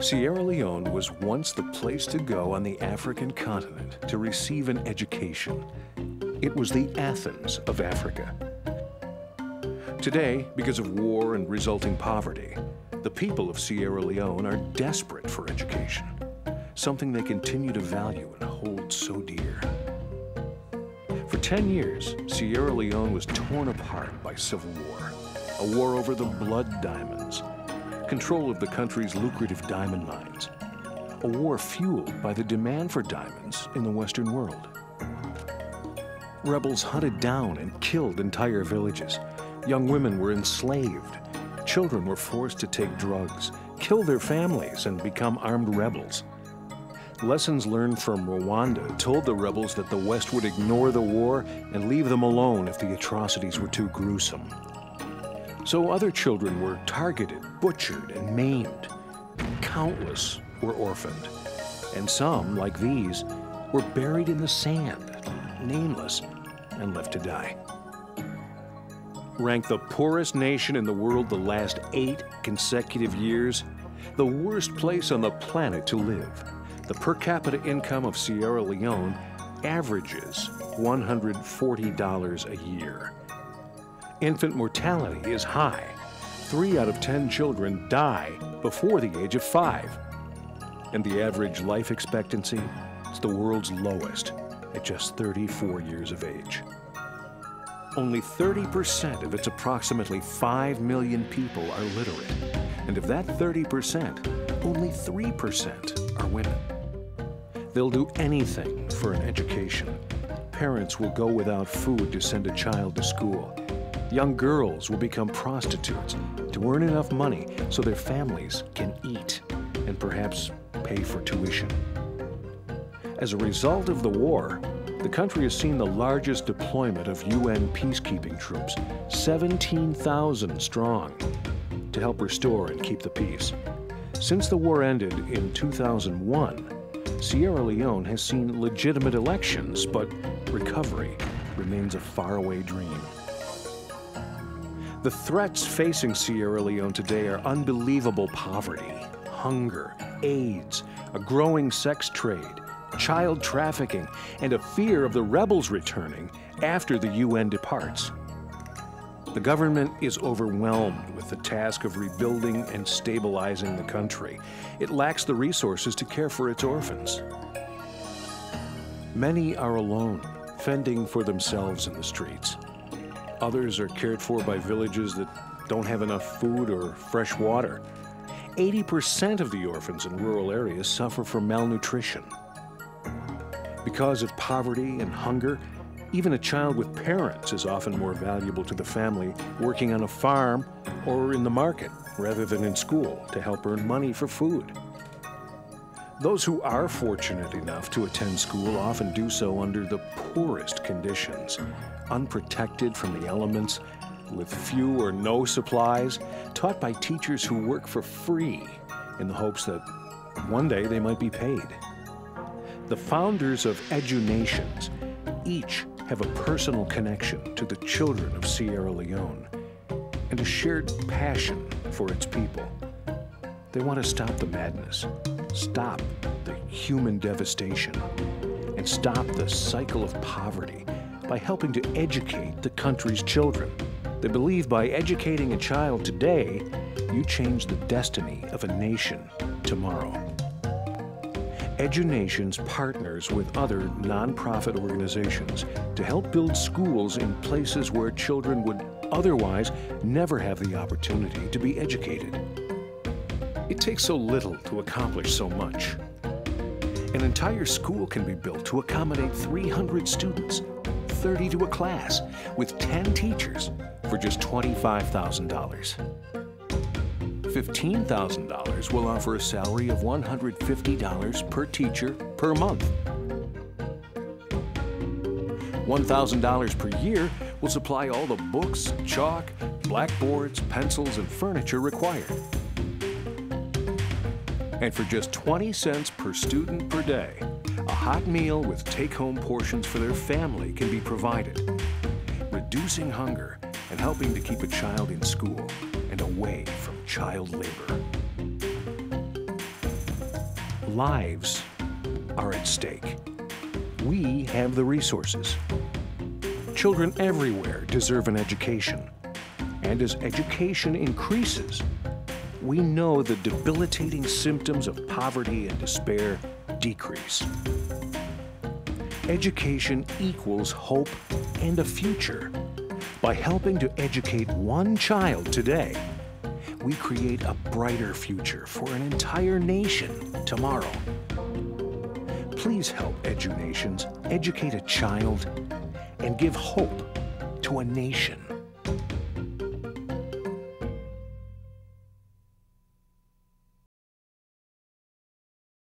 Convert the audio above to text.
Sierra Leone was once the place to go on the African continent to receive an education. It was the Athens of Africa. Today, because of war and resulting poverty, the people of Sierra Leone are desperate for education, something they continue to value and hold so dear. For 10 years, Sierra Leone was torn apart by civil war, a war over the blood diamonds, control of the country's lucrative diamond mines, a war fueled by the demand for diamonds in the Western world. Rebels hunted down and killed entire villages. Young women were enslaved. Children were forced to take drugs, kill their families, and become armed rebels. Lessons learned from Rwanda told the rebels that the West would ignore the war and leave them alone if the atrocities were too gruesome. So other children were targeted, butchered, and maimed. Countless were orphaned. And some, like these, were buried in the sand, nameless, and left to die. Ranked the poorest nation in the world the last 8 consecutive years, the worst place on the planet to live, the per capita income of Sierra Leone averages $140 a year. Infant mortality is high. 3 out of 10 children die before the age of 5. And the average life expectancy is the world's lowest at just 34 years of age. Only 30% of its approximately 5 million people are literate. And of that 30%, only 3% are women. They'll do anything for an education. Parents will go without food to send a child to school. Young girls will become prostitutes to earn enough money so their families can eat and perhaps pay for tuition. As a result of the war, the country has seen the largest deployment of UN peacekeeping troops, 17,000 strong, to help restore and keep the peace. Since the war ended in 2001, Sierra Leone has seen legitimate elections, but recovery remains a faraway dream. The threats facing Sierra Leone today are unbelievable poverty, hunger, AIDS, a growing sex trade, child trafficking, and a fear of the rebels returning after the UN departs. The government is overwhelmed with the task of rebuilding and stabilizing the country. It lacks the resources to care for its orphans. Many are alone, fending for themselves in the streets. Others are cared for by villages that don't have enough food or fresh water. 80% of the orphans in rural areas suffer from malnutrition. Because of poverty and hunger, even a child with parents is often more valuable to the family working on a farm or in the market rather than in school to help earn money for food. Those who are fortunate enough to attend school often do so under the poorest conditions, unprotected from the elements, with few or no supplies, taught by teachers who work for free in the hopes that one day they might be paid. The founders of Edunations each have a personal connection to the children of Sierra Leone and a shared passion for its people. They want to stop the madness, stop the human devastation, and stop the cycle of poverty by helping to educate the country's children. They believe by educating a child today, you change the destiny of a nation tomorrow. Edunations partners with other nonprofit organizations to help build schools in places where children would otherwise never have the opportunity to be educated. It takes so little to accomplish so much. An entire school can be built to accommodate 300 students, 30 to a class, with 10 teachers for just $25,000. $15,000 will offer a salary of $150 per teacher per month. $1,000 per year will supply all the books, chalk, blackboards, pencils, and furniture required. And for just 20 cents per student per day, a hot meal with take-home portions for their family can be provided, reducing hunger and helping to keep a child in school and away from child labor. lives are at stake. We have the resources. Children everywhere deserve an education. And as education increases, we know the debilitating symptoms of poverty and despair decrease. Education equals hope and a future. By helping to educate one child today, we create a brighter future for an entire nation tomorrow. Please help Edunations educate a child and give hope to a nation.